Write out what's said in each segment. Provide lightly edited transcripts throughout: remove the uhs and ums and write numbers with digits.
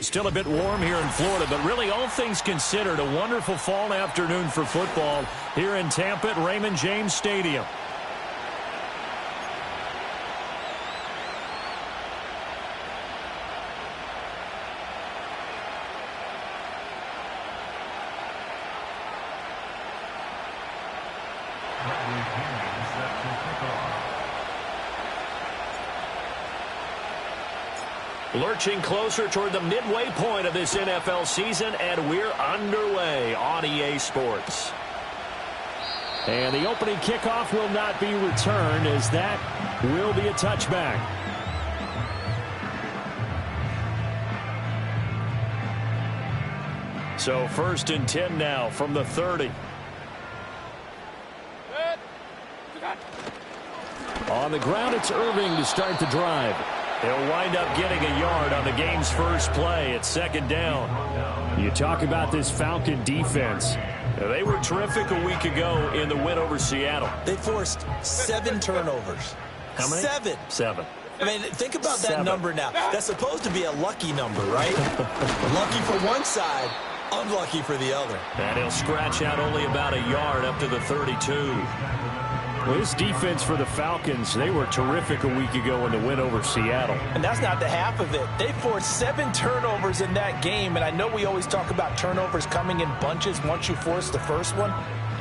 Still a bit warm here in Florida, but really all things considered, a wonderful fall afternoon for football here in Tampa at Raymond James Stadium. Lurching closer toward the midway point of this NFL season, and we're underway on EA Sports. And the opening kickoff will not be returned, as that will be a touchback. So 1st and 10 now from the 30. On the ground, it's Irving to start the drive. He'll wind up getting a yard on the game's first play at 2nd down. You talk about this Falcon defense. They were terrific a week ago in the win over Seattle. They forced 7 turnovers. How many? 7. I mean, think about that number now. That's supposed to be a lucky number, right? Lucky for one side, unlucky for the other. And he'll scratch out only about a yard up to the 32. Well, this defense for the Falcons, they were terrific a week ago in the win over Seattle. And that's not the half of it. They forced 7 turnovers in that game, and I know we always talk about turnovers coming in bunches once you force the first one,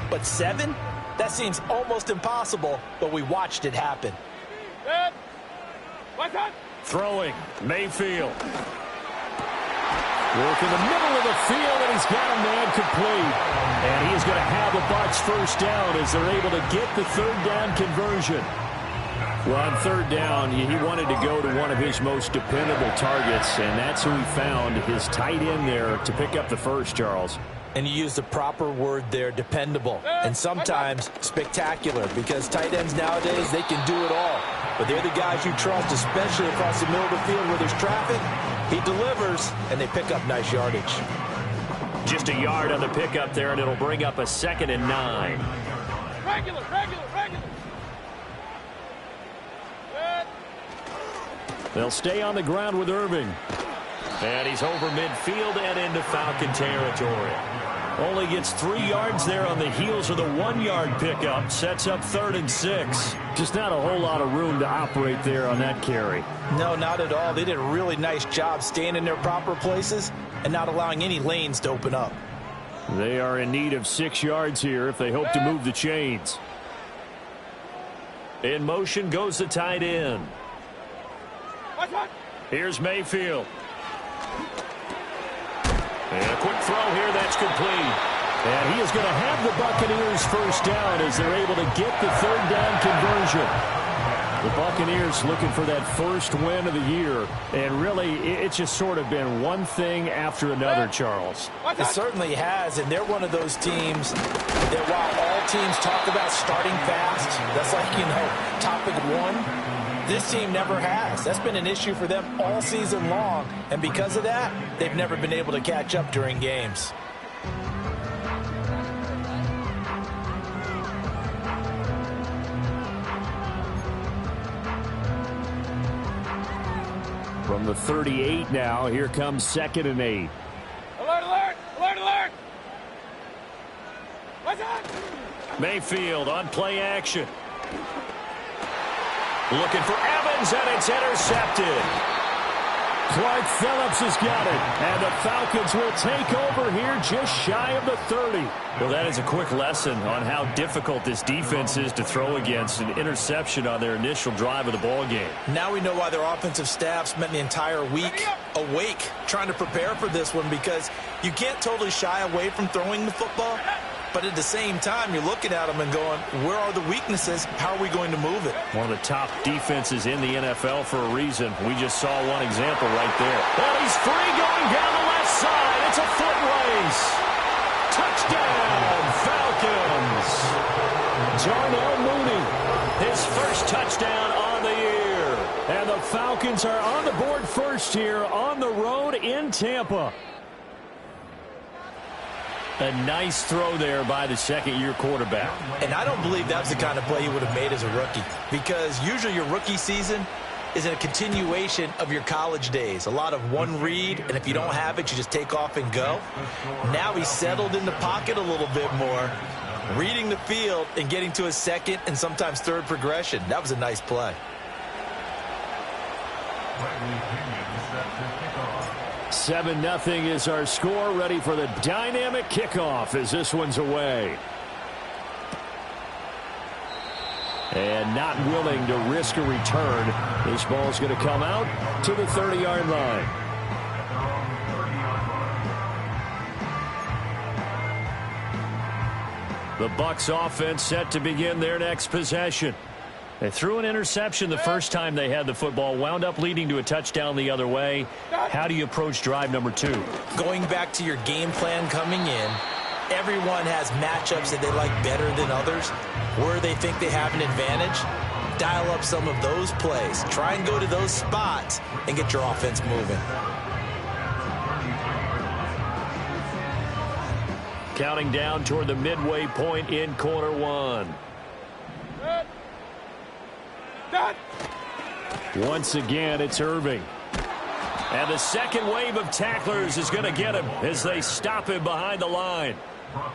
but 7? That seems almost impossible, but we watched it happen. Throwing, Mayfield. Work in the middle of the field, and he's got a man complete. And he's going to have the Bucs first down as they're able to get the 3rd down conversion. Well, on 3rd down, he wanted to go to one of his most dependable targets, and that's who he found, his tight end there, to pick up the first, Charles. And you use the proper word there, dependable, and sometimes spectacular, because tight ends nowadays, they can do it all. But they're the guys you trust, especially across the middle of the field where there's traffic. He delivers, and they pick up nice yardage. Just a yard on the pickup there, and it'll bring up a 2nd and 9. Regular. They'll stay on the ground with Irving. And he's over midfield and into Falcon territory. Only gets 3 yards there on the heels of the 1-yard pickup. Sets up 3rd and 6. Just not a whole lot of room to operate there on that carry. No, not at all. They did a really nice job staying in their proper places and not allowing any lanes to open up. They are in need of 6 yards here if they hope to move the chains. In motion goes the tight end. Here's Mayfield. And a quick throw here, that's complete. And he is going to have the Buccaneers first down as they're able to get the 3rd down conversion. The Buccaneers looking for that first win of the year. And really, it's just sort of been one thing after another, Charles. It certainly has, and they're one of those teams that while all teams talk about starting fast, that's like, topic 1. This team never has. That's been an issue for them all season long. And because of that, they've never been able to catch up during games. From the 38 now, here comes 2nd and 8. Alert! What's that? Mayfield on play action. Looking for Evans, and it's intercepted. Clark Phillips has got it. And the Falcons will take over here just shy of the 30. Well, that is a quick lesson on how difficult this defense is to throw against. An interception on their initial drive of the ball game. Now we know why their offensive staff spent the entire week awake trying to prepare for this one, because you can't totally shy away from throwing the football. But at the same time, you're looking at them and going, where are the weaknesses? How are we going to move it? One of the top defenses in the NFL for a reason. We just saw one example right there. And he's free going down the left side. It's a foot race. Touchdown, Falcons. Darnell Mooney, his first touchdown on the year. And the Falcons are on the board first here on the road in Tampa. A nice throw there by the second-year quarterback. And I don't believe that's the kind of play he would have made as a rookie, because usually your rookie season is a continuation of your college days. A lot of one read, and if you don't have it, you just take off and go. Now he's settled in the pocket a little bit more, reading the field and getting to his second and sometimes third progression. That was a nice play. 7-0 is our score. Ready for the dynamic kickoff as this one's away. And not willing to risk a return. This ball's going to come out to the 30-yard line. The Bucs offense set to begin their next possession. They threw an interception the first time they had the football, wound up leading to a touchdown the other way. How do you approach drive number 2? Going back to your game plan coming in, everyone has matchups that they like better than others, where they think they have an advantage. Dial up some of those plays. Try and go to those spots and get your offense moving. Counting down toward the midway point in quarter 1. Once again, it's Irving. And the second wave of tacklers is going to get him as they stop him behind the line.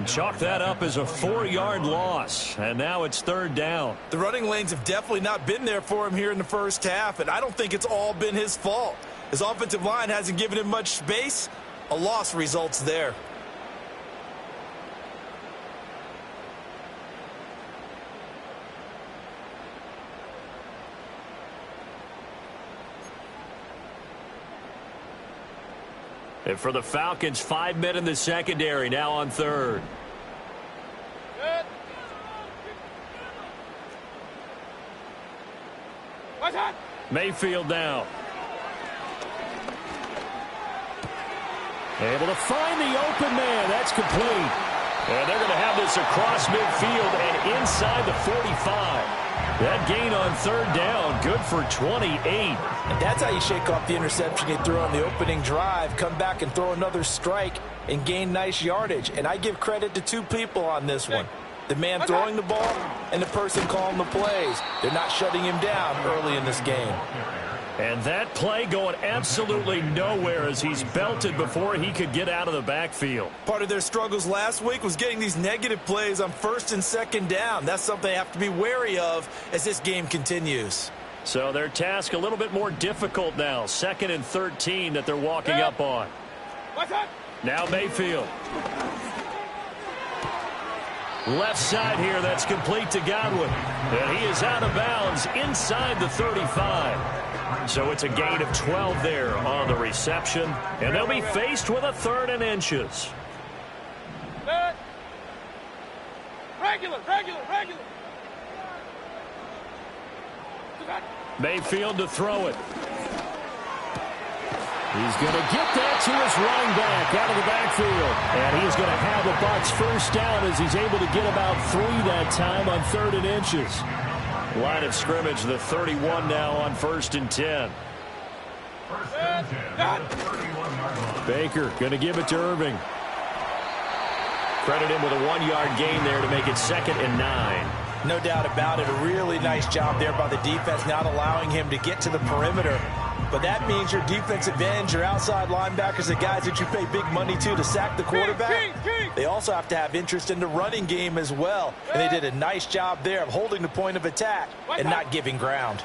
Chalk that up as a 4-yard loss. And now it's third down. The running lanes have definitely not been there for him here in the first half, and I don't think it's all been his fault. His offensive line hasn't given him much space. A loss results there. And for the Falcons, 5 men in the secondary, now on third. Good. What's that? Mayfield now. Able to find the open man. That's complete. And they're going to have this across midfield and inside the 45. That gain on third down, good for 28. And that's how you shake off the interception you threw on the opening drive, come back and throw another strike and gain nice yardage. And I give credit to two people on this one. The man throwing the ball and the person calling the plays. They're not shutting him down early in this game. And that play going absolutely nowhere as he's belted before he could get out of the backfield. Part of their struggles last week was getting these negative plays on first and second down. That's something they have to be wary of as this game continues. So their task a little bit more difficult now. 2nd and 13 that they're walking up on. Now Mayfield. Left side here, that's complete to Godwin. And he is out of bounds inside the 35. So it's a gain of 12 there on the reception. And they'll be faced with a 3rd and inches. Regular. Mayfield to throw it. He's going to get that to his running back out of the backfield. And he's going to have the Bucs first down as he's able to get about 3 that time on 3rd and inches. Line of scrimmage, the 31 now on 1st and 10. Baker going to give it to Irving. Credit him with a 1-yard gain there to make it 2nd and 9. No doubt about it. A really nice job there by the defense, not allowing him to get to the perimeter. But that means your defensive ends, your outside linebackers, the guys that you pay big money to sack the quarterback, they also have to have interest in the running game as well. And they did a nice job there of holding the point of attack and not giving ground.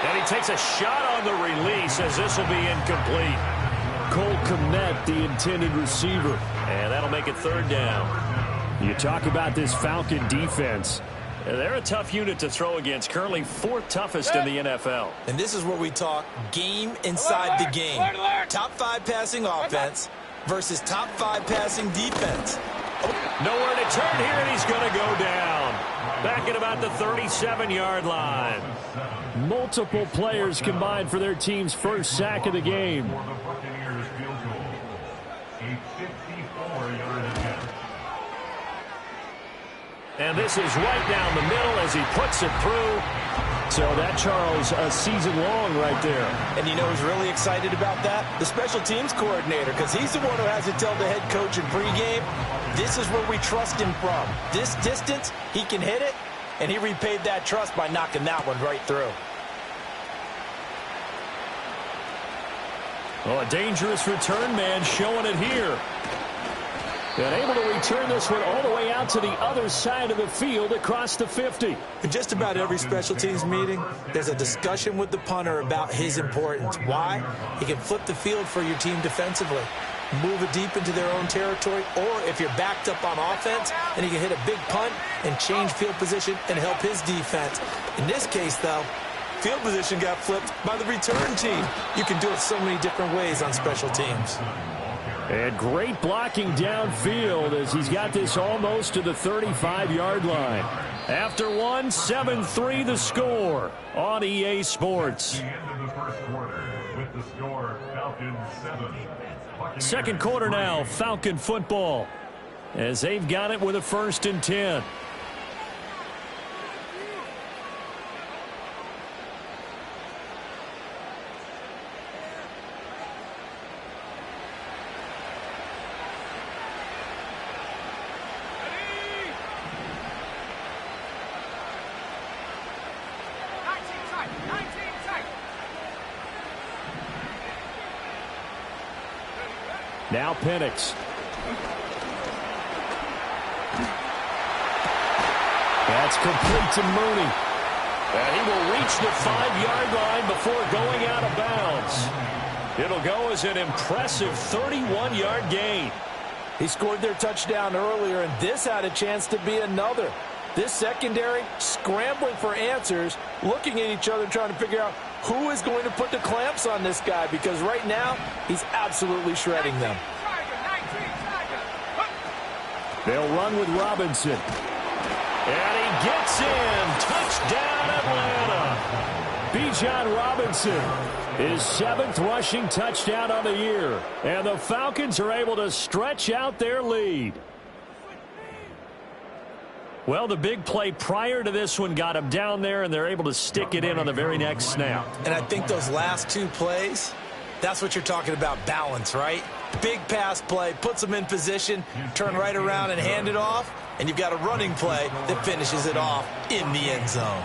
And he takes a shot on the release as this will be incomplete. Cole Kmet, the intended receiver. And that'll make it third down. You talk about this Falcon defense. They're a tough unit to throw against, currently fourth toughest in the NFL. And this is where we talk game inside the game. Top 5 passing offense versus top 5 passing defense. Nowhere to turn here, and he's going to go down. Back at about the 37-yard line. Multiple players combined for their team's first sack of the game. And this is right down the middle as he puts it through. So that, Charles, a season long right there. And you know who's really excited about that? The special teams coordinator, because he's the one who has to tell the head coach in pregame, this is where we trust him from. This distance, he can hit it, and he repaid that trust by knocking that one right through. Oh, a dangerous return man showing it here. And able to return this one all the way out to the other side of the field across the 50. In just about every special teams meeting, there's a discussion with the punter about his importance. Why? He can flip the field for your team defensively, move it deep into their own territory, or if you're backed up on offense, then he can hit a big punt and change field position and help his defense. In this case, though, field position got flipped by the return team. You can do it so many different ways on special teams. And great blocking downfield as he's got this almost to the 35-yard line. After one, 7-3 the score on EA Sports. The end of the first quarter with the score Falcons 7. Second quarter now, Falcon football, as they've got it with a 1st and 10. Now Penix. That's complete to Mooney. And he will reach the 5-yard line before going out of bounds. It'll go as an impressive 31-yard gain. He scored their touchdown earlier, and this had a chance to be another. This secondary scrambling for answers, looking at each other, trying to figure out who is going to put the clamps on this guy, because right now he's absolutely shredding them. They'll run with Robinson. And he gets in. Touchdown, Atlanta. Bijan Robinson, his 7th rushing touchdown on the year. And the Falcons are able to stretch out their lead. Well, the big play prior to this one got him down there, and they're able to stick it in on the very next snap. And I think those last 2 plays, that's what you're talking about, balance, right? Big pass play, puts them in position, turn right around and hand it off, and you've got a running play that finishes it off in the end zone.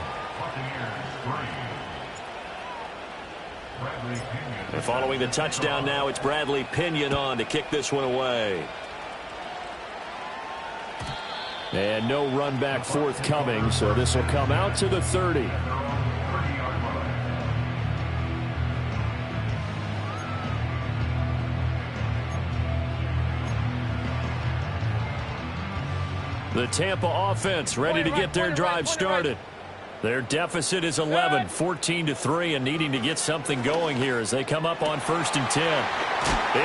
And following the touchdown now, it's Bradley Pinion on to kick this one away. And no run back forthcoming, so this will come out to the 30. The Tampa offense ready to get their drive started. Their deficit is 11, 14-3, and needing to get something going here as they come up on 1st and 10.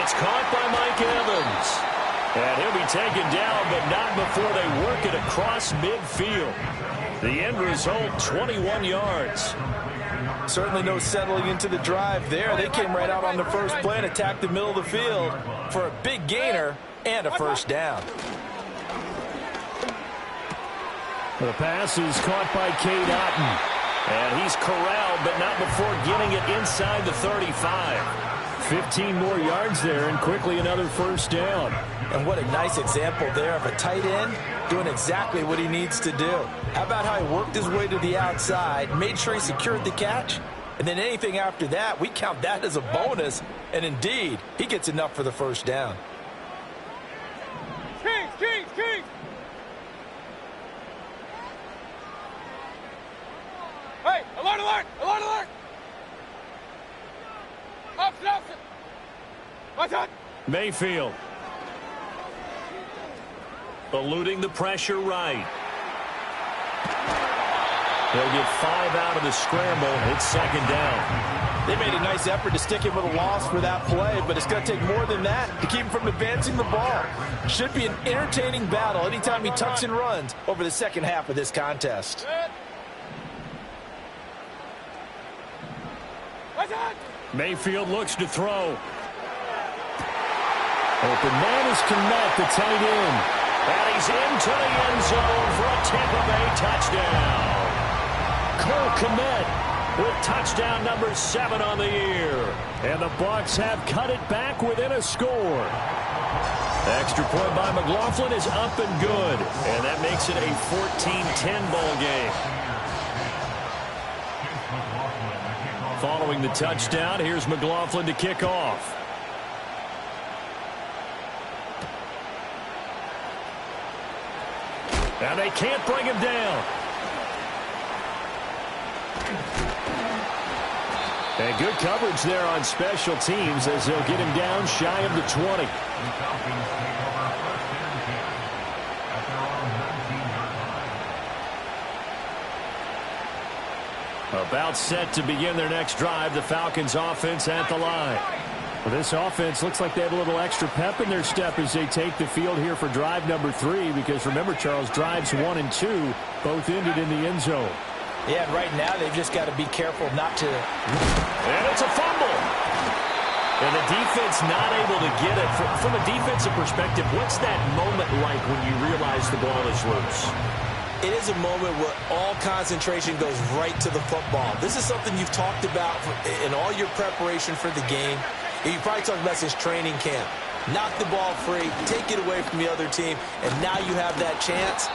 It's caught by Mike Evans. And he'll be taken down, but not before they work it across midfield. The end result, 21 yards. Certainly no settling into the drive there. They came right out on the first play and attacked the middle of the field for a big gainer and a 1st down. The pass is caught by Cade Otton. And he's corralled, but not before getting it inside the 35. 15 more yards there, and quickly another 1st down. And what a nice example there of a tight end doing exactly what he needs to do. How about how he worked his way to the outside, made sure he secured the catch, and then anything after that, we count that as a bonus. And indeed, he gets enough for the 1st down. Kings! Hey, alert! What's that? Mayfield. Eluding the pressure right. He'll get 5 out of the scramble. It's second down. They made a nice effort to stick him with a loss for that play, but it's going to take more than that to keep him from advancing the ball. Should be an entertaining battle anytime he tucks and runs over the second half of this contest. What's that? Mayfield looks to throw. Open man is Kmet, the tight end. And he's into the end zone for a Tampa Bay touchdown. Cole Kmet with touchdown number 7 on the year. And the Bucs have cut it back within a score. Extra point by McLaughlin is up and good. And that makes it a 14-10 ball game. Following the touchdown, here's McLaughlin to kick off. And they can't bring him down. And good coverage there on special teams as they'll get him down shy of the 20. About set to begin their next drive, the Falcons offense at the line. Well, this offense looks like they have a little extra pep in their step as they take the field here for drive number 3, because remember, Charles, drives 1 and 2 both ended in the end zone. Yeah, and right now they've just got to be careful not to. And it's a fumble. And the defense not able to get it. From a defensive perspective, what's that moment like when you realize the ball is loose? It is a moment where all concentration goes right to the football. This is something you've talked about in all your preparation for the game. You probably talked about since training camp. Knock the ball free, take it away from the other team, and now you have that chance.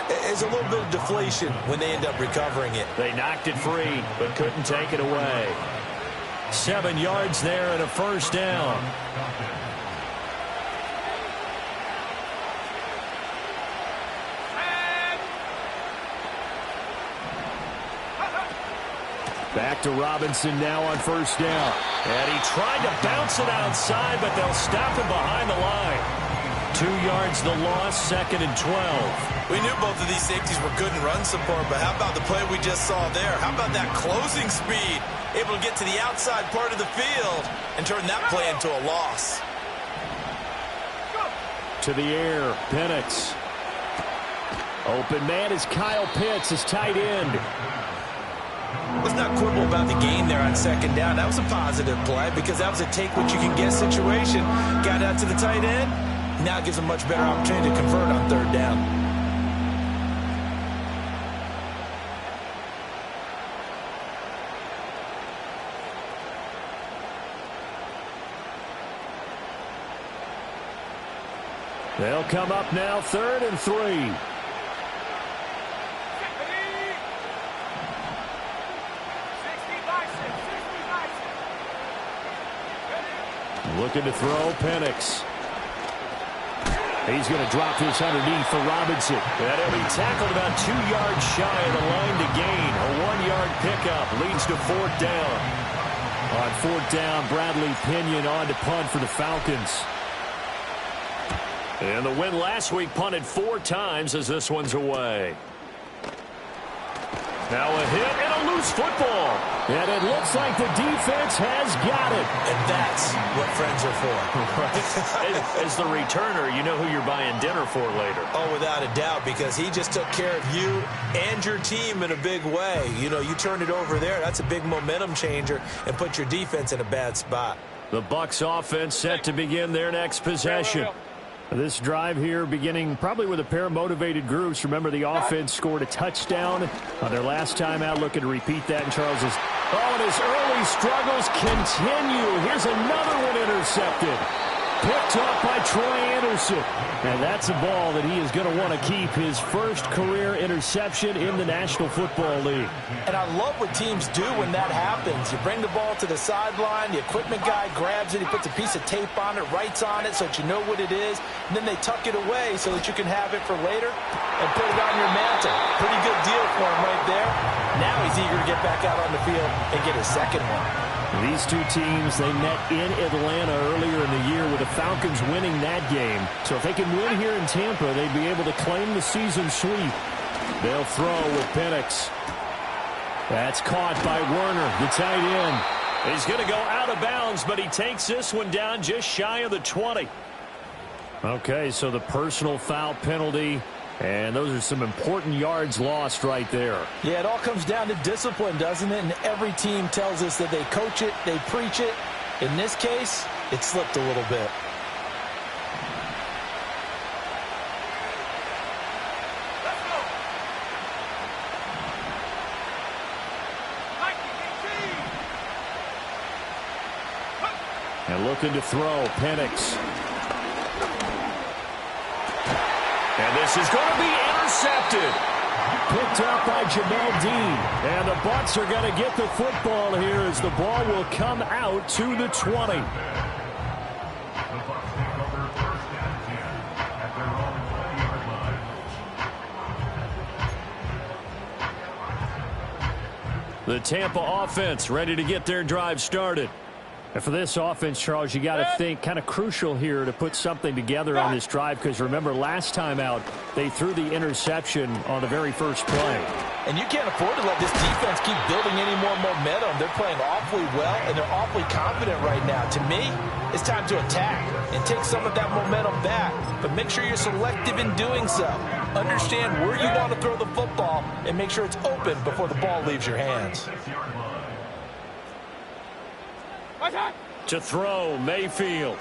There's a little bit of deflation when they end up recovering it. They knocked it free, but couldn't take it away. 7 yards there and a first down. Back to Robinson now on first down. And he tried to bounce it outside, but they'll stop him behind the line. 2 yards the loss, 2nd and 12. We knew both of these safeties were good in run support, but how about the play we just saw there? How about that closing speed? Able to get to the outside part of the field and turn that play into a loss. To the air, Penix. Open man is Kyle Pitts, his tight end. Let's not quibble about the gain there on second down. That was a positive play because that was a take-what-you-can-get situation. Got out to the tight end. Now it gives them a much better opportunity to convert on third down. They'll come up now, 3rd and 3. Looking to throw, Penix. He's going to drop this underneath for Robinson. And he'll be tackled about 2 yards shy of the line to gain. A 1-yard pickup leads to 4th down. On 4th down, Bradley Pinion on to punt for the Falcons. And the win last week punted 4 times as this one's away. Now a hit and a loose football. And it looks like the defense has got it. And that's what friends are for. Right? As the returner, you know who you're buying dinner for later. Oh, without a doubt, because he just took care of you and your team in a big way. You know, you turn it over there. That's a big momentum changer and put your defense in a bad spot. The Bucs offense set to begin their next possession. This drive here beginning probably with a pair of motivated groups. Remember, the offense scored a touchdown on their last time out. Looking to repeat that in Charles's. Oh, and his early struggles continue. Here's another one intercepted. Picked up by Troy Anderson. And that's a ball that he is going to want to keep. His first career interception in the National Football League. And I love what teams do when that happens. You bring the ball to the sideline, the equipment guy grabs it, he puts a piece of tape on it, writes on it so that you know what it is, and then they tuck it away so that you can have it for later and put it on your mantle. Pretty good deal for him right there. Now he's eager to get back out on the field and get his second one. These two teams, they met in Atlanta earlier in the year with the Falcons winning that game. So if they can win here in Tampa, they'd be able to claim the season sweep. They'll throw with Penix. That's caught by Werner, the tight end. He's going to go out of bounds, but he takes this one down just shy of the 20. Okay, so the personal foul penalty, and those are some important yards lost right there. Yeah, it all comes down to discipline, doesn't it? And every team tells us that they coach it, they preach it. In this case, it slipped a little bit. And looking to throw, Penix. And this is going to be intercepted. Picked up by Jamel Dean. And the Bucs are going to get the football here as the ball will come out to the 20. The Bucs take over first and 10 at their own 20-yard line. The Tampa offense ready to get their drive started. And for this offense, Charles, you got to think kind of crucial here to put something together on this drive, because remember last time out they threw the interception on the very first play. And you can't afford to let this defense keep building any more momentum. They're playing awfully well, and they're awfully confident right now. To me, it's time to attack and take some of that momentum back. But make sure you're selective in doing so. Understand where you want to throw the football and make sure it's open before the ball leaves your hands. To throw, Mayfield.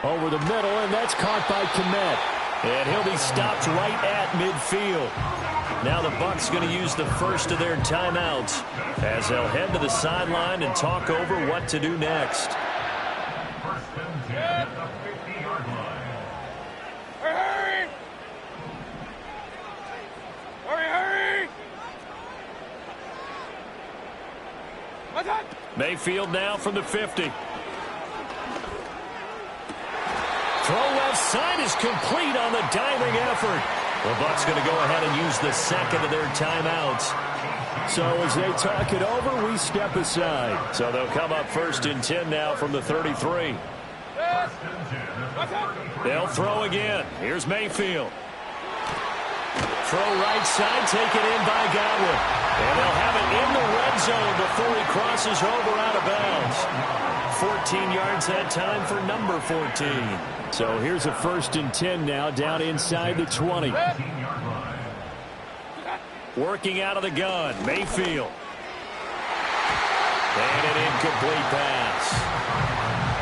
Over the middle, and that's caught by Kmet. And he'll be stopped right at midfield. Now the Bucs going to use the first of their timeouts as they'll head to the sideline and talk over what to do next. First and 10 at the 50-yard line. Hurry! Hurry, hurry! What's that? Mayfield now from the 50. Throw left side is complete on the diving effort. The Bucs going to go ahead and use the second of their timeouts. So as they talk it over, we step aside. So they'll come up first and 10 now from the 33. They'll throw again. Here's Mayfield. Throw right side, taken in by Godwin. And they'll have it in the red zone before he crosses over out of bounds. 14 yards that time for number 14. So here's a first and 10 now down inside the 20. Working out of the gun, Mayfield. And an incomplete pass.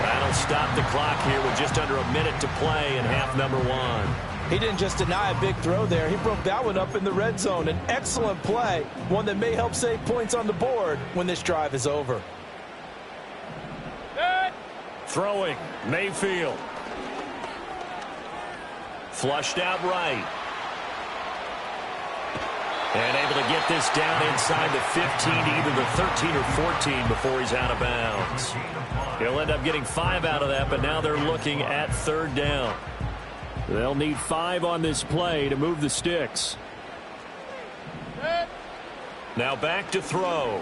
That'll stop the clock here with just under a minute to play in half number one. He didn't just deny a big throw there. He broke that one up in the red zone. An excellent play, one that may help save points on the board when this drive is over. Throwing, Mayfield. Flushed out right. And able to get this down inside the 15 to either the 13 or 14 before he's out of bounds. He'll end up getting 5 out of that, but now they're looking at third down. They'll need 5 on this play to move the sticks. Now back to throw.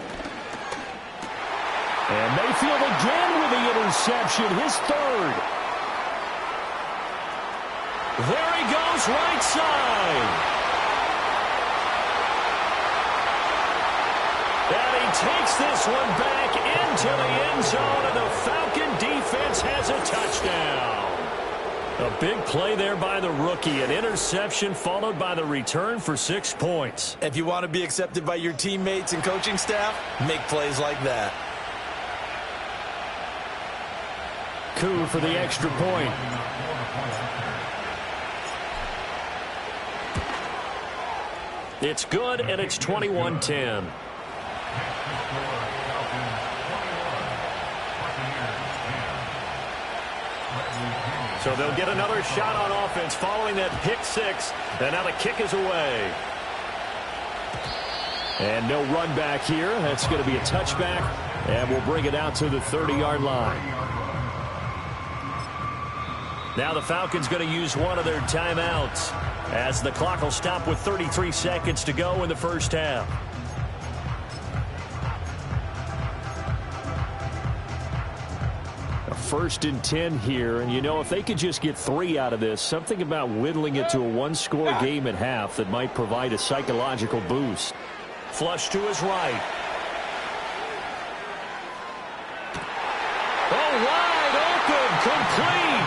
And Mayfield again with the interception, his third. There he goes, right side. And he takes this one back into the end zone, and the Falcon defense has a touchdown. A big play there by the rookie. An interception followed by the return for 6 points. If you want to be accepted by your teammates and coaching staff, make plays like that. Coup for the extra point. It's good, and it's 21-10. So they'll get another shot on offense following that pick six. And now the kick is away. And no run back here. That's going to be a touchback. And we'll bring it out to the 30-yard line. Now the Falcons going to use one of their timeouts as the clock will stop with 33 seconds to go in the first half. first and 10 here. And, you know, if they could just get 3 out of this, something about whittling it to a one-score game at half that might provide a psychological boost. Flush to his right. Oh, wide open, complete.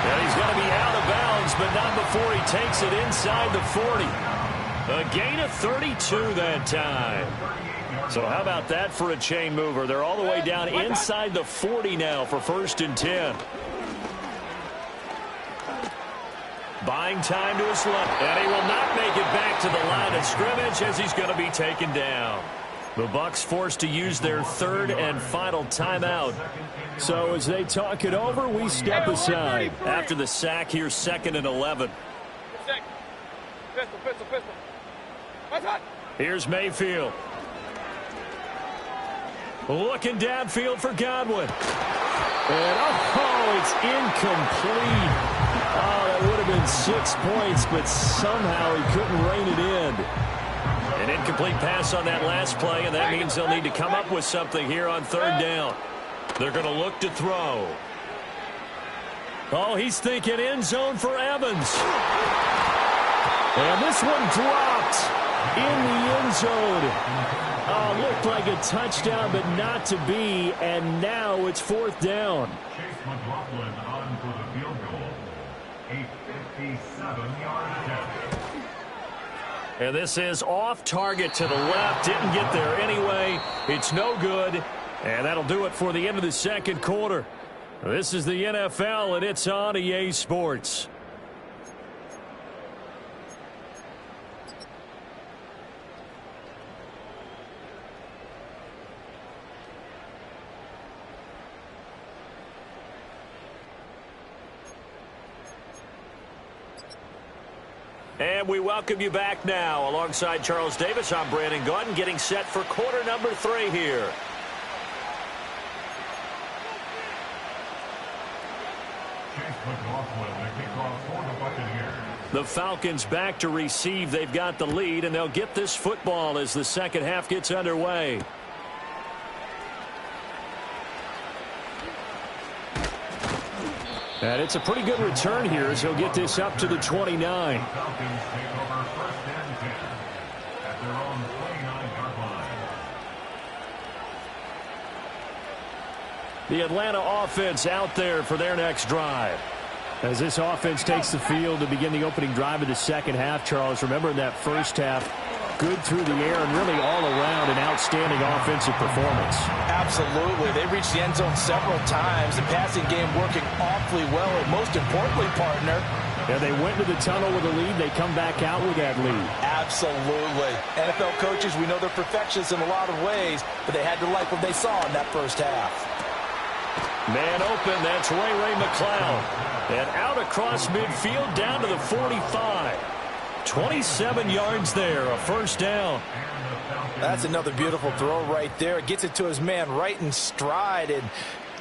And he's going to be out of bounds, but not before he takes it inside the 40. A gain of 32 that time. So how about that for a chain mover? They're all the way down inside the 40 now for first and 10. Buying time to his left, and he will not make it back to the line of scrimmage as he's going to be taken down. The Bucs forced to use their third and final timeout. So as they talk it over, we step aside. After the sack, here's 2nd and 11. Pistol. Here's Mayfield. Looking downfield for Godwin. And, oh, it's incomplete. Oh, that would have been 6 points, but somehow he couldn't rein it in. An incomplete pass on that last play, and that means they'll need to come up with something here on 3rd down. They're going to look to throw. Oh, he's thinking end zone for Evans. And this one dropped in the end zone. Oh, looked like a touchdown, but not to be, and now it's 4th down. Chase McLaughlin on for the field goal. A 57-yard attempt. And this is off target to the left. Didn't get there anyway. It's no good. And that'll do it for the end of the 2nd quarter. This is the NFL, and it's on EA Sports. And we welcome you back now. Alongside Charles Davis, I'm Brandon Gaudin, getting set for quarter number 3 here. Chase McLaughlin, the kickoff for the Buccaneers. The Falcons back to receive. They've got the lead, and they'll get this football as the second half gets underway. And it's a pretty good return here as he'll get this up to the 29. Falcons take over 1st and 10 at their own 29-yard line. The Atlanta offense out there for their next drive. As this offense takes the field to begin the opening drive of the second half, Charles, remember in that first half, good through the air and really all around an outstanding offensive performance. Absolutely. They reached the end zone several times. The passing game working awfully well, and most importantly, partner, Yeah, they went to the tunnel with a lead. They come back out with that lead. absolutely. NFL coaches, we know they're perfectionists in a lot of ways, but they had to like what they saw in that first half. Man open, that's Ray McCloud. And out across midfield down to the 45. 27 yards there, a first down. That's another beautiful throw right there. Gets it to his man right in stride, and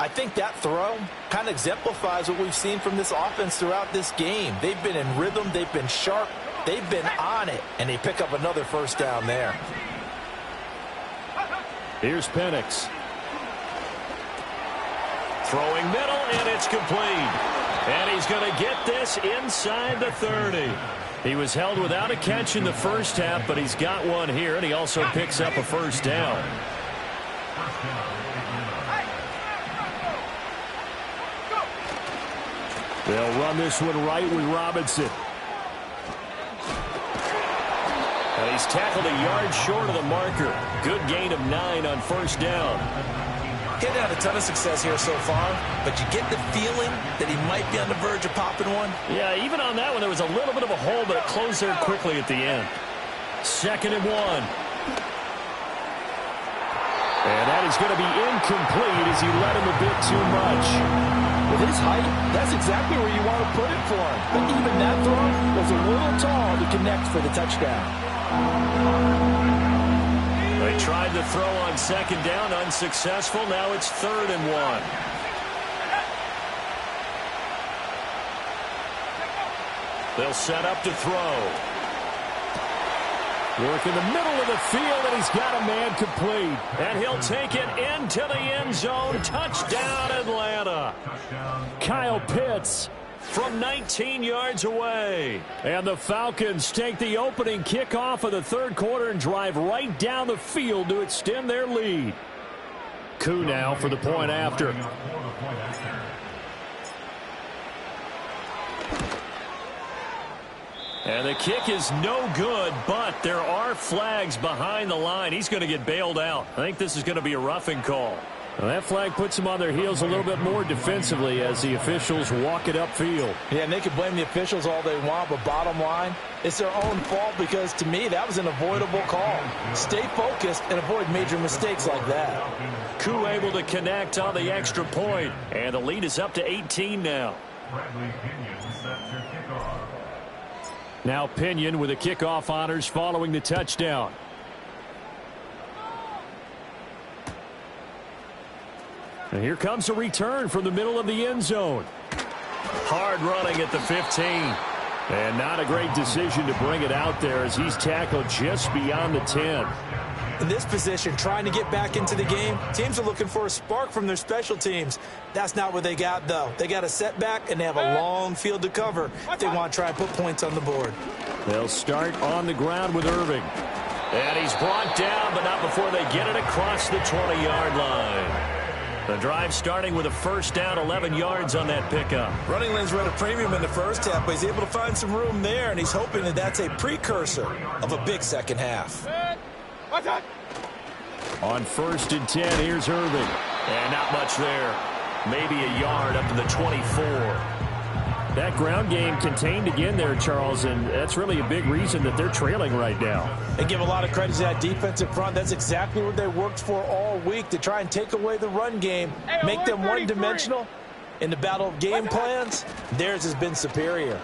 I think that throw kind of exemplifies what we've seen from this offense throughout this game. They've been in rhythm, they've been sharp, they've been on it, and they pick up another first down there. Here's Penix. Throwing middle, and it's complete. And he's going to get this inside the 30. He was held without a catch in the first half, but he's got one here, and he also picks up a first down. They'll run this one right with Robinson. And he's tackled a yard short of the marker. Good gain of 9 on first down. He hasn't had a ton of success here so far, but you get the feeling that he might be on the verge of popping one. Yeah, even on that one, there was a little bit of a hole, but it closed there quickly at the end. 2nd and 1. And that is going to be incomplete as he led him a bit too much. With his height, that's exactly where you want to put it for him. But even that throw was a little tall to connect for the touchdown. They tried to throw on 2nd down, unsuccessful. Now it's 3rd and 1. They'll set up to throw. Work in the middle of the field, and he's got a man complete. And he'll take it into the end zone. Touchdown, Atlanta. Kyle Pitts from 19 yards away. And the Falcons take the opening kickoff of the third quarter and drive right down the field to extend their lead. Koo now for the point after. And the kick is no good, but there are flags behind the line. He's going to get bailed out. I think this is going to be a roughing call. Well, that flag puts them on their heels a little bit more defensively as the officials walk it upfield. Yeah, and they can blame the officials all they want, but bottom line, it's their own fault because, to me, that was an avoidable call. Stay focused and avoid major mistakes like that. Koo able to connect on the extra point, and the lead is up to 18 now. Now Pinion with the kickoff honors following the touchdown. And here comes a return from the middle of the end zone. Hard running at the 15. And not a great decision to bring it out there as he's tackled just beyond the 10. In this position, trying to get back into the game, teams are looking for a spark from their special teams. That's not what they got, though. They got a setback, and they have a long field to cover if they want to try and put points on the board. They'll start on the ground with Irving. And he's brought down, but not before they get it across the 20-yard line. The drive starting with a first down, 11 yards on that pickup. Running lanes were at a premium in the first half, but he's able to find some room there, and he's hoping that that's a precursor of a big second half. On 1st and 10, here's Irving. And not much there. Maybe a yard up to the 24. That ground game contained again there, Charles, and that's really a big reason that they're trailing right now. They give a lot of credit to that defensive front. That's exactly what they worked for all week, to try and take away the run game, make them one-dimensional. In the battle of game plans, theirs has been superior.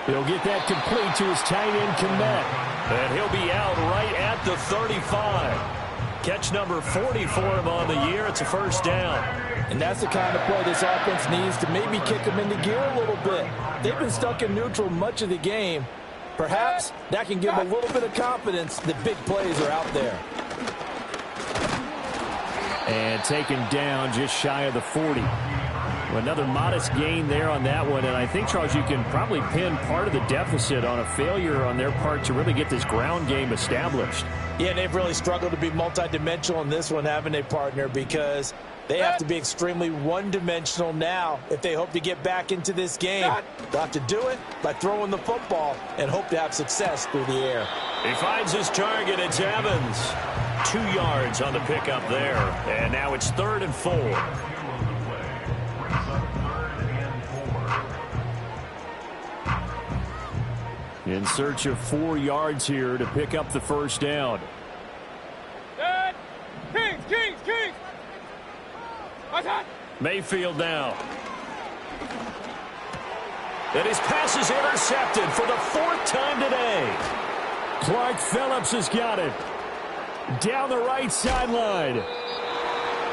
He'll get that complete to his tight end, Komet. And he'll be out right at the 35. Catch number 40 for him on the year. It's a first down. And that's the kind of play this offense needs to maybe kick them into gear a little bit. They've been stuck in neutral much of the game. Perhaps that can give them a little bit of confidence that big plays are out there. And taken down just shy of the 40. Another modest gain there on that one, and I think, Charles, you can probably pin part of the deficit on a failure on their part to really get this ground game established. Yeah, they've really struggled to be multidimensional in this one, haven't they, partner, because they have to be extremely one-dimensional now if they hope to get back into this game. They'll have to do it by throwing the football and hope to have success through the air. He finds his target. It's Evans. 2 yards on the pickup there, and now it's 3rd and 4. In search of 4 yards here to pick up the first down. Kings! Mayfield now. And his pass is intercepted for the 4th time today. Clark Phillips has got it. Down the right sideline.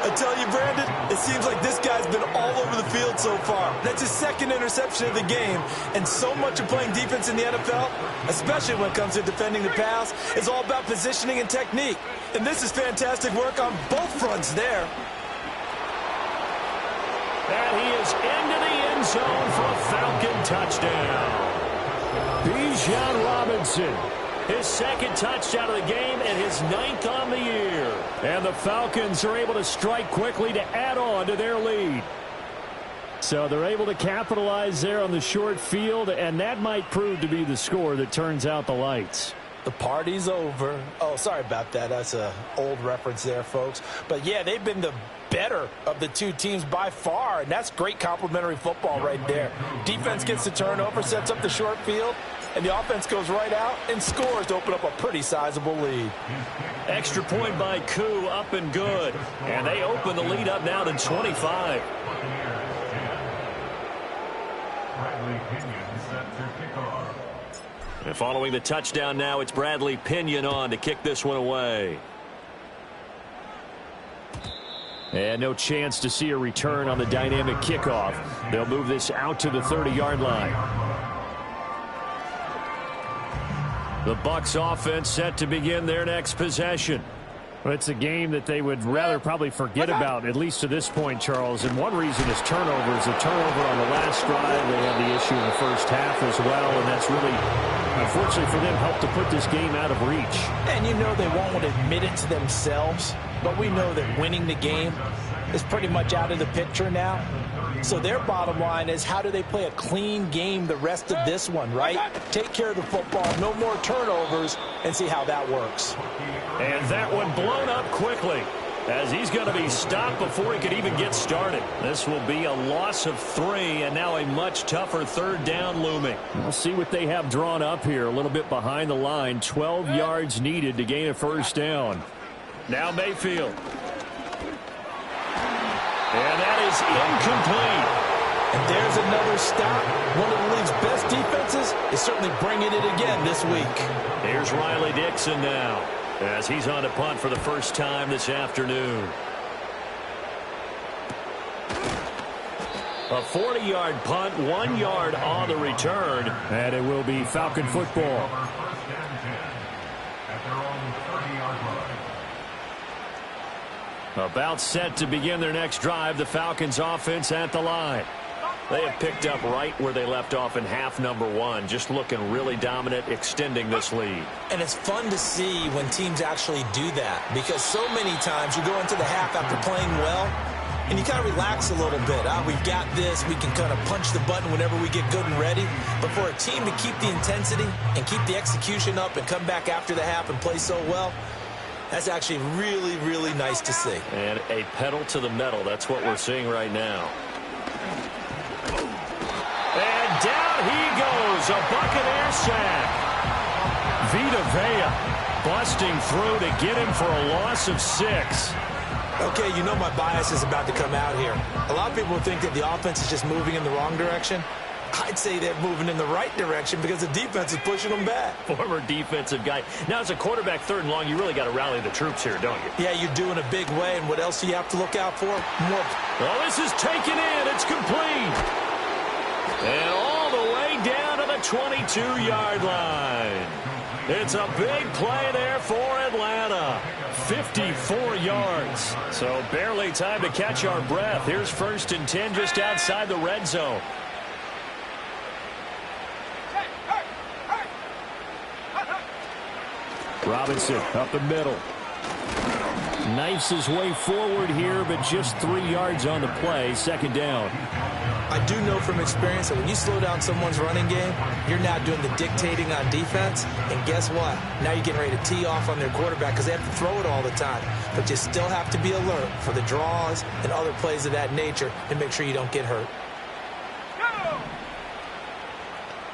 I tell you, Brandon, it seems like this guy's been all over the field so far. That's his 2nd interception of the game. And so much of playing defense in the NFL, especially when it comes to defending the pass, is all about positioning and technique. And this is fantastic work on both fronts there. And he is into the end zone for a Falcon touchdown. Bijan Robinson. His 2nd touchdown of the game and his 9th on the year. And the Falcons are able to strike quickly to add on to their lead. So they're able to capitalize there on the short field, and that might prove to be the score that turns out the lights. The party's over. Oh, sorry about that. That's an old reference there, folks. But, yeah, they've been the better of the two teams by far, and that's great complimentary football right there. Defense gets the turnover, sets up the short field, and the offense goes right out and scores to open up a pretty sizable lead. Extra point by Koo, up and good. And they open the lead up now to 25. And following the touchdown now, it's Bradley Pinion on to kick this one away. And no chance to see a return on the dynamic kickoff. They'll move this out to the 30-yard line. The Bucs offense set to begin their next possession. Well, it's a game that they would rather probably forget about, at least to this point, Charles. And one reason is turnovers. A turnover on the last drive. They had the issue in the first half as well, and that's really, unfortunately for them, helped to put this game out of reach. And you know they won't admit it to themselves, but we know that winning the game is pretty much out of the picture now. So their bottom line is, how do they play a clean game the rest of this one, right? Take care of the football, no more turnovers, and see how that works. And that one blown up quickly, as he's going to be stopped before he could even get started. This will be a loss of 3, and now a much tougher third down looming. We'll see what they have drawn up here. A little bit behind the line. 12 yards needed to gain a first down. Now Mayfield. And that is incomplete. And there's another stop. One of the league's best defenses is certainly bringing it again this week. Here's Riley Dixon now, as he's on a punt for the first time this afternoon. A 40-yard punt, 1 yard on the return. And it will be Falcon football. About set to begin their next drive, the Falcons offense at the line. They have picked up right where they left off in half number 1, just looking really dominant, extending this lead. And it's fun to see when teams actually do that, because so many times you go into the half after playing well, and you kind of relax a little bit. We've got this. We can kind of punch the button whenever we get good and ready. But for a team to keep the intensity and keep the execution up and come back after the half and play so well, that's actually really, really nice to see. And a pedal to the metal. That's what we're seeing right now. And down he goes. A Buccaneer sack. Vita Vea busting through to get him for a loss of 6. Okay, you know my bias is about to come out here. A lot of people think that the offense is just moving in the wrong direction. I'd say they're moving in the right direction because the defense is pushing them back. Former defensive guy. Now, as a quarterback, 3rd and long, you really got to rally the troops here, don't you? Yeah, you're doing a big way, and what else do you have to look out for? More. Well, this is taken in. It's complete. And all the way down to the 22-yard line. It's a big play there for Atlanta. 54 yards. So barely time to catch our breath. Here's 1st and 10 just outside the red zone. Robinson up the middle. Knifes his way forward here, but just 3 yards on the play. 2nd down. I do know from experience that when you slow down someone's running game, you're now doing the dictating on defense. And guess what? Now you're getting ready to tee off on their quarterback because they have to throw it all the time. But you still have to be alert for the draws and other plays of that nature and make sure you don't get hurt.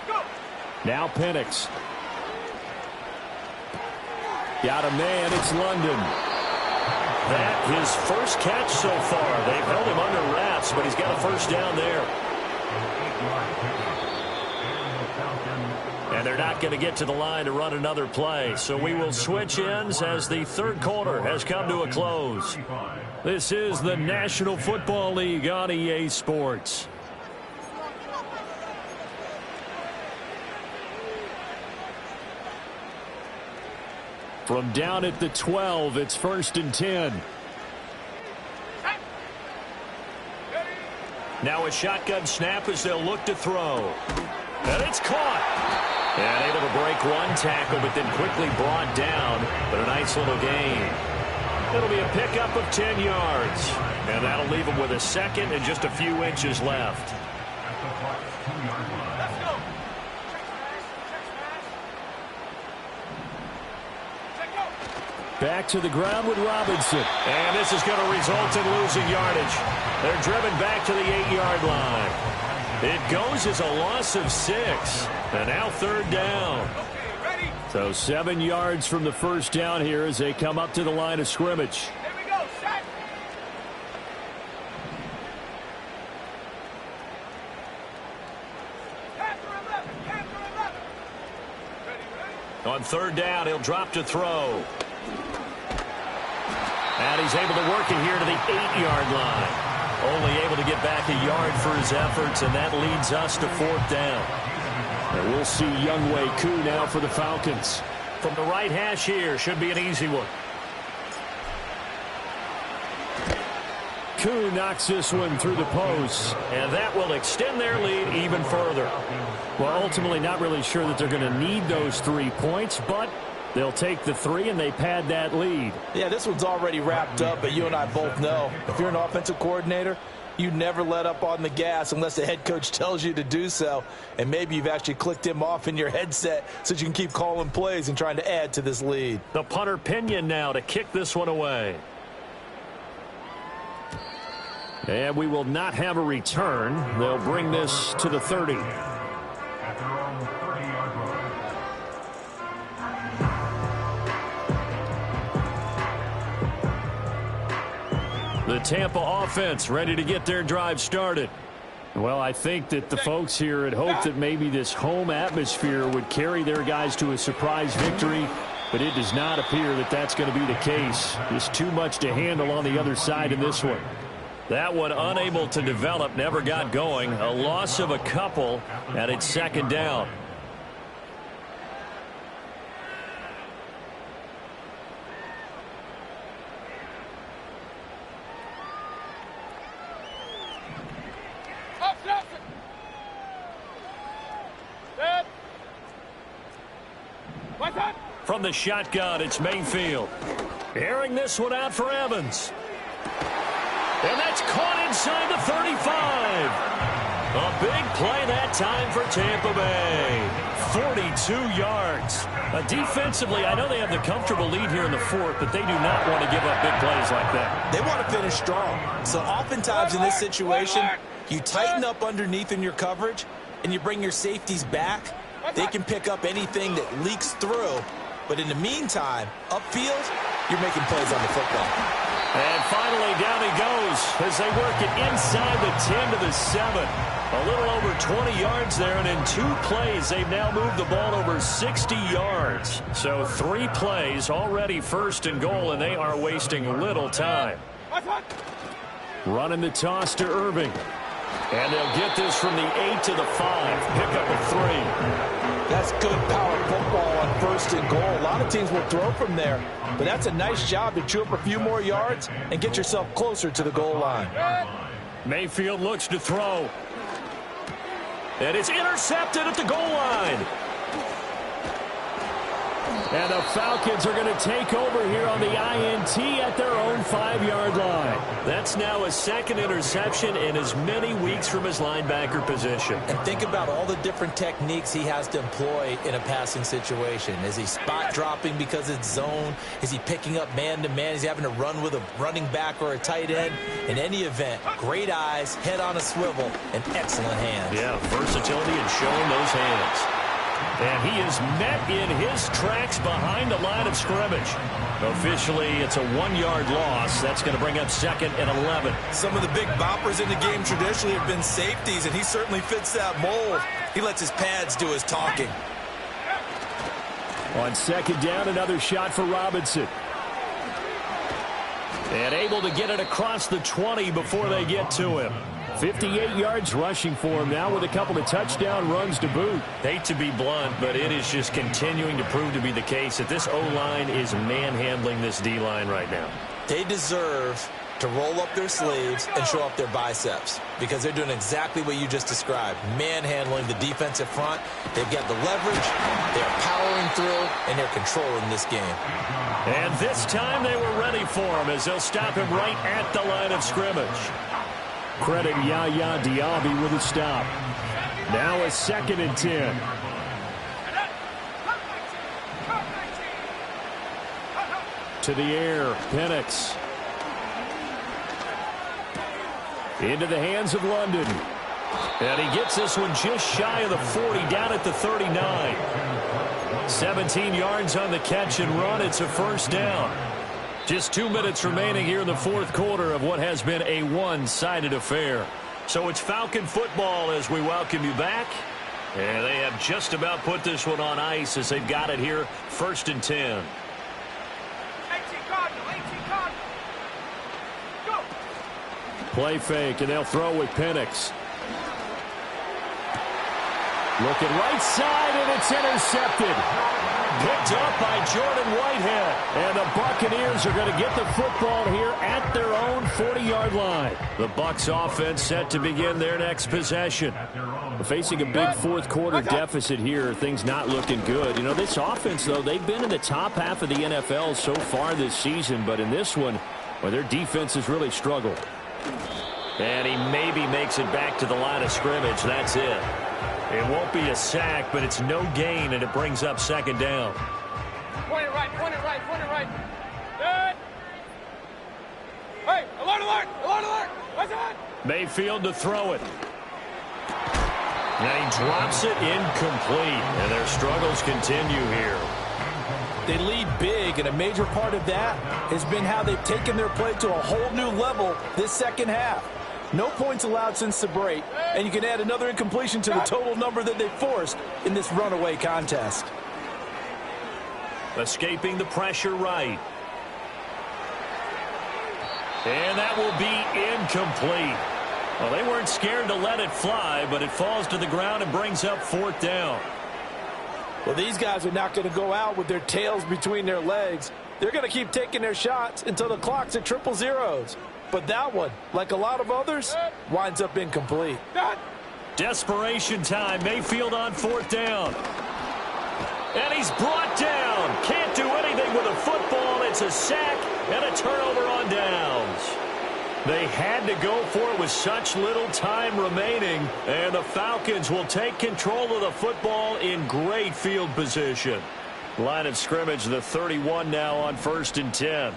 Go! Now Penix. Got a man. It's London. That his first catch so far. They've held him under wraps, but he's got a first down there. And they're not going to get to the line to run another play. So we will switch ends as the 3rd quarter has come to a close. This is the National Football League on EA Sports. From down at the 12, it's 1st and 10. Now a shotgun snap as they'll look to throw. And it's caught. And able to break one tackle, but then quickly brought down. But a nice little gain. It'll be a pickup of 10 yards. And that'll leave him with a 2nd and just a few inches left. Back to the ground with Robinson. And this is going to result in losing yardage. They're driven back to the 8-yard line. It goes as a loss of 6. And now 3rd down. So 7 yards from the first down here as they come up to the line of scrimmage. Here we go, set. On 3rd down, he'll drop to throw. And he's able to work it here to the 8-yard line. Only able to get back a yard for his efforts, and that leads us to 4th down. And we'll see Younghoe Koo now for the Falcons. From the right hash here, should be an easy one. Koo knocks this one through the post, and that will extend their lead even further. Well, ultimately not really sure that they're going to need those 3 points, but they'll take the 3 and they pad that lead. Yeah, this one's already wrapped up, but you and I both know if you're an offensive coordinator, you never let up on the gas unless the head coach tells you to do so, and maybe you've actually clicked him off in your headset so that you can keep calling plays and trying to add to this lead. The punter Pinion now to kick this one away. And we will not have a return. They'll bring this to the 30. At their own 30-yard line. The Tampa offense ready to get their drive started. Well, I think that the folks here had hoped that maybe this home atmosphere would carry their guys to a surprise victory, but it does not appear that that's going to be the case. Just too much to handle on the other side in this one. That one unable to develop, never got going. A loss of a couple, and it's second down. From the shotgun, it's Mayfield. Airing this one out for Evans. And that's caught inside the 35. A big play that time for Tampa Bay. 42 yards. Defensively, I know they have the comfortable lead here in the fourth, but they do not want to give up big plays like that. They want to finish strong. So oftentimes in this situation, you tighten up underneath in your coverage, and you bring your safeties back. They can pick up anything that leaks through. But in the meantime, upfield, you're making plays on the football. And finally, down he goes as they work it inside the 10 to the 7. A little over 20 yards there, and in 2 plays, they've now moved the ball over 60 yards. So 3 plays, already first and goal, and they are wasting little time. Running the toss to Irving. And they'll get this from the 8 to the 5. Pick up a 3. That's good power football on first and goal. A lot of teams will throw from there, but that's a nice job to chew up a few more yards and get yourself closer to the goal line. Mayfield looks to throw. And it's intercepted at the goal line. And the Falcons are going to take over here on the INT at their own 5-yard line. That's now a second interception in as many weeks from his linebacker position. And think about all the different techniques he has to employ in a passing situation. Is he spot dropping because it's zone? Is he picking up man-to-man? Is he having to run with a running back or a tight end? In any event, great eyes, head on a swivel, and excellent hands. Yeah, versatility and showing those hands. And he is met in his tracks behind the line of scrimmage. Officially, it's a 1-yard loss. That's going to bring up second and 11. Some of the big boppers in the game traditionally have been safeties, and he certainly fits that mold. He lets his pads do his talking. On second down, another shot for Robinson. And able to get it across the 20 before they get to him. 58 yards rushing for him now with a couple of touchdown runs to boot. Hate to be blunt, but it is just continuing to prove to be the case that this O-line is manhandling this D-line right now. They deserve to roll up their sleeves and show up their biceps because they're doing exactly what you just described, manhandling the defensive front. They've got the leverage, they're powering through, and they're controlling this game. And this time they were ready for him as they'll stop him right at the line of scrimmage. Credit Yaya Diaby with a stop. Now a second and 10. To the air, Penix. Into the hands of London. And he gets this one just shy of the 40, down at the 39. 17 yards on the catch and run. It's a first down. Just 2 minutes remaining here in the fourth quarter of what has been a one-sided affair. So it's Falcon football as we welcome you back. And they have just about put this one on ice as they've got it here, first and 10. 18 Cardinal. Go. Play fake, and they'll throw with Penix. Looking right side, and it's intercepted. Picked up by Jordan Whitehead. And the Buccaneers are going to get the football here at their own 40-yard line. The Bucs offense set to begin their next possession. Facing a big fourth-quarter deficit here, things not looking good. You know, this offense, though, they've been in the top half of the NFL so far this season, but in this one, well, their defense has really struggled. And he maybe makes it back to the line of scrimmage. That's it. It won't be a sack, but it's no gain, and it brings up second down. Point it right, point it right, point it right. Good. Hey, alert, alert, alert, alert. What's that? Mayfield to throw it. Now he drops it incomplete, and their struggles continue here. They lead big, and a major part of that has been how they've taken their play to a whole new level this second half. No points allowed since the break, and you can add another incompletion to the total number that they forced in this runaway contest. Escaping the pressure right. And that will be incomplete. Well, they weren't scared to let it fly, but it falls to the ground and brings up fourth down. Well, these guys are not going to go out with their tails between their legs. They're going to keep taking their shots until the clock's at triple zeros. But that one, like a lot of others, winds up incomplete. Desperation time. Mayfield on fourth down. And he's brought down. Can't do anything with a football. It's a sack and a turnover on downs. They had to go for it with such little time remaining. And the Falcons will take control of the football in great field position. Line of scrimmage, the 31 now on 1st and 10.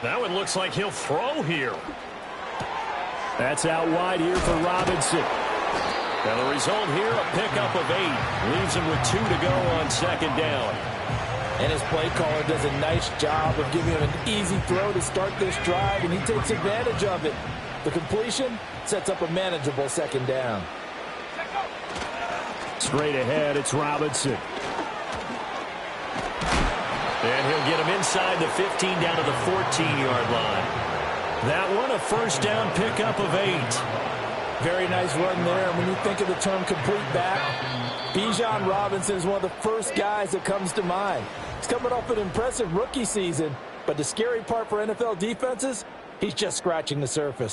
That one looks like he'll throw here. That's out wide here for Robinson. And the result here, a pickup of 8. Leaves him with 2 to go on second down. And his play caller does a nice job of giving him an easy throw to start this drive, and he takes advantage of it. The completion sets up a manageable second down. Straight ahead, it's Robinson. And he'll get him inside the 15 down to the 14-yard line. That one, a first down pickup of 8. Very nice run there. And when you think of the term complete back, Bijan Robinson is one of the first guys that comes to mind. He's coming off an impressive rookie season, but the scary part for NFL defenses, he's just scratching the surface.